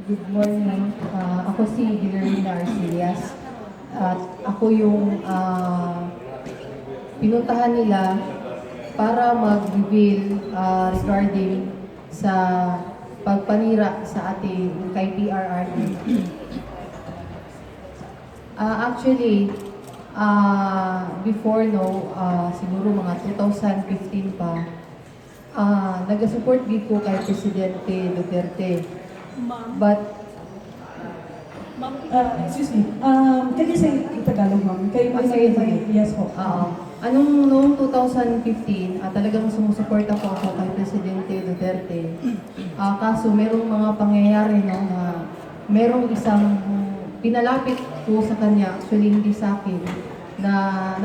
Good morning. Ako si Guillermina Arcelias. At ako yung pinuntahan nila para mag-reveal regarding sa pagpanira sa ating kay PRRD. Actually, before siguro mga 2015 pa, nag-support din ko kay Presidente Duterte. But, Excuse me. Can you say in Tagalog, ma'am? Kayo ba sige. Yes po. Noong 2015, talagang sumusuporta po ako kay Presidente Duterte. Kaso merong mga pangyayari na merong isang pinalapit ko sa kanya, actually hindi sa akin, na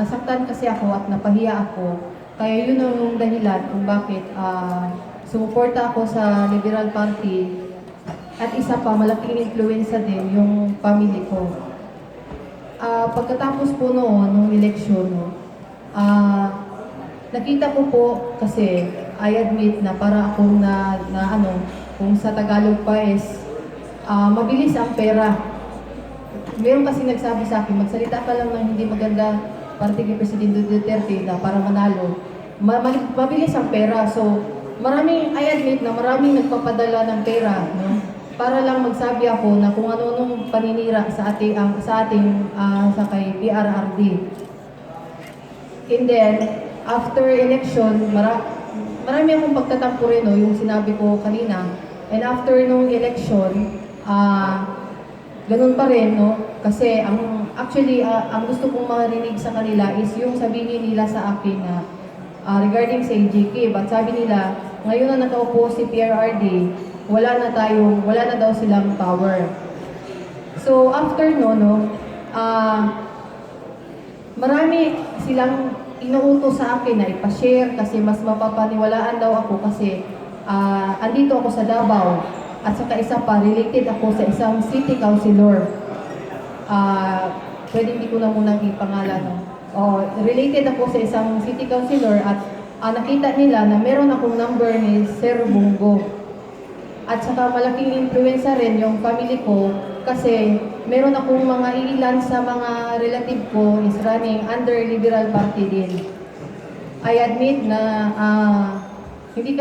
nasaktan kasi ako at napahiya ako. Kaya yun ang dahilan kung bakit sumuporta ako sa Liberal Party. At isa pa, malaking influensya din yung family ko. Pagkatapos po nung eleksyon, nakita ko po kasi I admit na para akong kung sa Tagalog pa is mabilis ang pera. Meron kasi nagsabi sa akin, magsalita ka lang ng hindi maganda para kay Presidente Duterte na para manalo. Mabilis ang pera. So, I admit na maraming nagpapadala ng pera, no? Para lang magsabi ako na kung ano-anong paninira sa kay PRRD. And then, after election, marami akong pagtatampo rin, no, yung sinabi ko kanina. And after nung election, ganun pa rin, no? Kasi ang gusto kong marinig sa kanila is yung sabihin nila sa akin na regarding sa AGK. But sabi nila, ngayon na nakaupo si PRRD, wala na daw silang power. So after marami silang inuutos sa akin na ipashare kasi mas mapapaniwalaan daw ako kasi andito ako sa Davao at saka isa pa, related ako sa isang city councilor. Pwede hindi ko na munang ipangalan. Related ako sa isang city councilor at nakita nila na meron akong number ni Sir Bungo. At saka malaking influensya rin yung family ko kasi meron akong mga ilan sa mga relative ko is running under Liberal Party din. I admit na hindi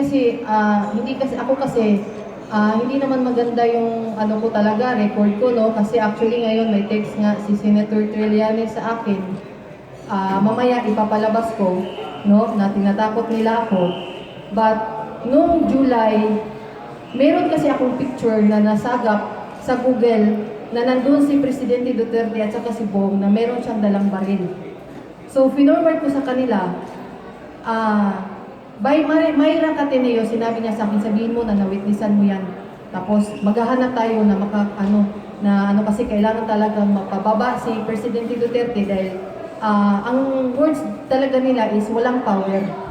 naman maganda yung ko talaga, record ko, no? Kasi actually ngayon may text nga si Senator Trillanes sa akin. Mamaya ipapalabas ko, no? Na tinatakot nila ako. But noong July, meron kasi akong picture na nasagap sa Google na nandun si Presidente Duterte at saka si Bong na meron siyang dalang baril. So, finorward ko sa kanila, by Mayra Cateneo, sinabi niya sa akin, sabihin mo na nawitnessan mo yan. Tapos, maghahanap tayo na kasi kailangan talagang mapababa si Presidente Duterte dahil ang words talaga nila is walang power.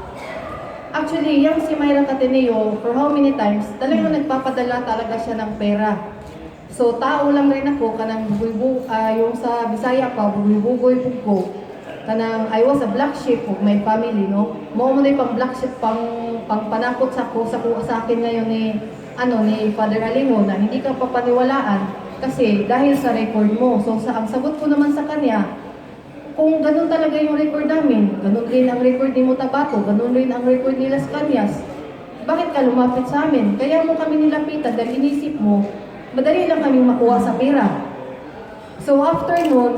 Actually, yung si Mayra Cateneo, for how many times, talagang nagpapadala talaga siya ng pera. So, tao lang rin ako, yung sa Bisaya pa, bugoy ko. I was a black sheep of my family, no? Mo na yung pang-black sheep, pang panakot sa akin ngayon ni Father Aliho na hindi ka papaniwalaan kasi dahil sa record mo. So, ang sagot ko naman sa kanya, kung ganun talaga yung record namin, ganun rin ang record ni Mutabato, ganun rin ang record ni Las Cañas, bakit ka lumapit sa amin? Kaya mo kami nilapitan dahil inisip mo, madali lang kami makuha sa pera. So after nun,